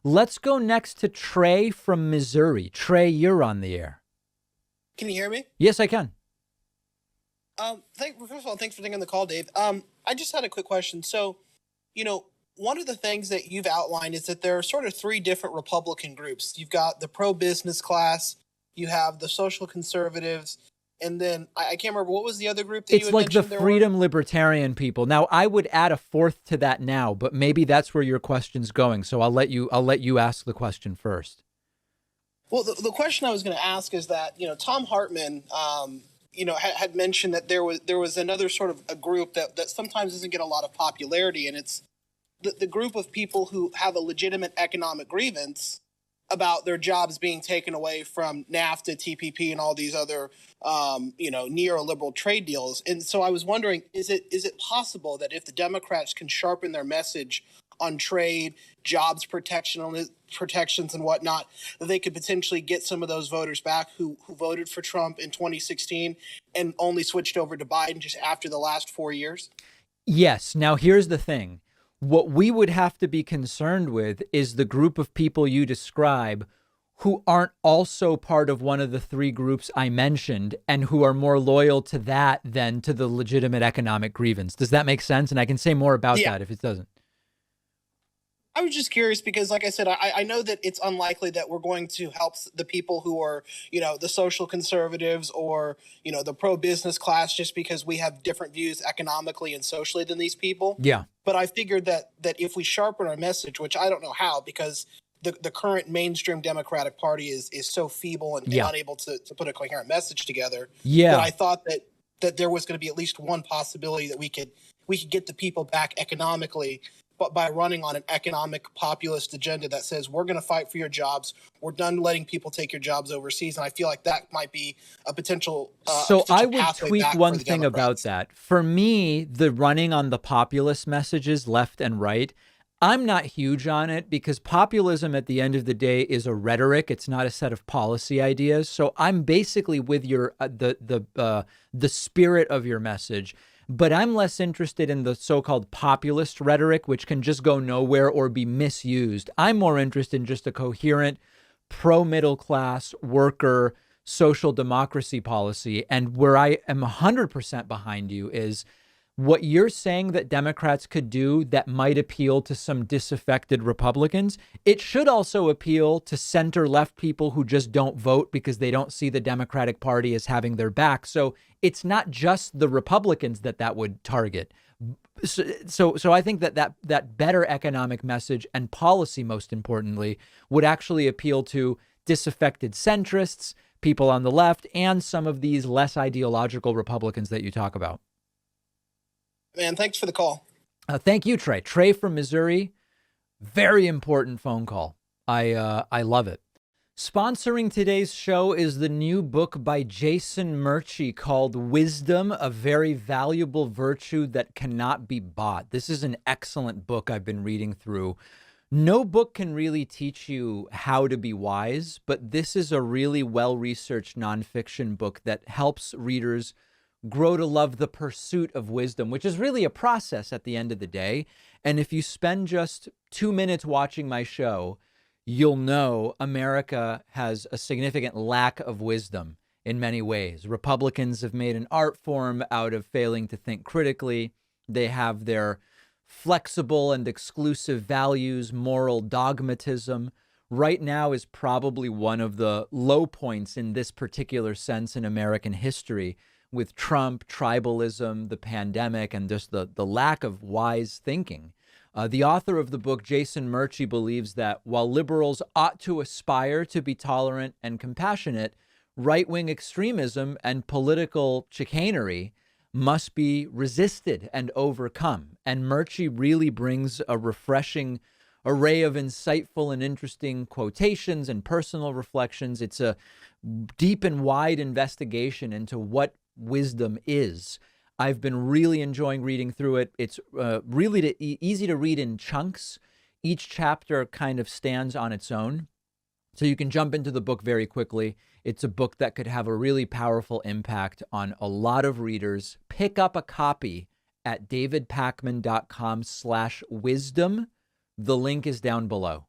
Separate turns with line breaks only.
Let's go next to Trey from Missouri. Trey, you're on the air.
Can you hear me?
Yes, I can.
First of all, thanks for taking the call, Dave. I just had a quick question. So, one of the things that you've outlined is that there are sort of three different Republican groups. You've got the pro-business class, you have the social conservatives, and then I can't remember, what was the other group that you
It's
had
like the
mentioned there were?
freedom libertarian people. Now, I would add a fourth to that now, but maybe that's where your question's going. So I'll let you ask the question first.
Well, the question I was going to ask is that, Tom Hartman, had mentioned that there was another sort of a group that sometimes doesn't get a lot of popularity, and it's the group of people who have a legitimate economic grievance about their jobs being taken away from NAFTA, TPP, and all these other, neoliberal trade deals. And so I was wondering, is it possible that if the Democrats can sharpen their message on trade, jobs protections and whatnot, that they could potentially get some of those voters back who voted for Trump in 2016 and only switched over to Biden just after the last 4 years?
Yes. Now, here's the thing. What we would have to be concerned with is the group of people you describe who aren't also part of one of the three groups I mentioned and who are more loyal to that than to the legitimate economic grievance. Does that make sense? And I can say more about that if it doesn't.
I was just curious because, like I said, I know that it's unlikely that we're going to help the people who are, the social conservatives or, the pro-business class just because we have different views economically and socially than these people.
Yeah.
But I figured that if we sharpen our message, which I don't know how, because the current mainstream Democratic Party is so feeble and unable to put a coherent message together, that I thought that there was going to be at least one possibility that we could get the people back economically, but by running on an economic populist agenda that says we're going to fight for your jobs, we're done letting people take your jobs overseas, and I feel like that might be a potential.
So I would tweak one thing about that. For me, the running on the populist messages, left and right, I'm not huge on it because populism at the end of the day is a rhetoric. It's not a set of policy ideas. So I'm basically with your the spirit of your message. But I'm less interested in the so-called populist rhetoric, which can just go nowhere or be misused. I'm more interested in just a coherent pro-middle class worker social democracy policy. And where I am 100% behind you is what you're saying that Democrats could do that might appeal to some disaffected Republicans. It should also appeal to center left people who just don't vote because they don't see the Democratic Party as having their back. So it's not just the Republicans that would target. So I think that better economic message and policy, most importantly, would actually appeal to disaffected centrists, people on the left, and some of these less ideological Republicans that you talk about.
Man, thanks for the call.
Thank you, Trey. Trey from Missouri. Very important phone call. I love it. Sponsoring today's show is the new book by Jason Murchie called Wisdom, a Very Valuable Virtue That Cannot Be Bought. This is an excellent book I've been reading through. No book can really teach you how to be wise, but this is a really well-researched nonfiction book that helps readers grow to love the pursuit of wisdom, which is really a process at the end of the day. And if you spend just 2 minutes watching my show, you'll know America has a significant lack of wisdom in many ways. Republicans have made an art form out of failing to think critically. They have their flexible and exclusive values, moral dogmatism. Right now is probably one of the low points in this particular sense in American history, with Trump, tribalism, the pandemic, and just the lack of wise thinking. The author of the book, Jason Murchie, believes that while liberals ought to aspire to be tolerant and compassionate, right-wing extremism and political chicanery must be resisted and overcome. And Murchie really brings a refreshing array of insightful and interesting quotations and personal reflections. It's a deep and wide investigation into what wisdom is. I've been really enjoying reading through it. It's really easy to read in chunks. Each chapter kind of stands on its own, so you can jump into the book very quickly. It's a book that could have a really powerful impact on a lot of readers. Pick up a copy at davidpakman.com/wisdom. The link is down below.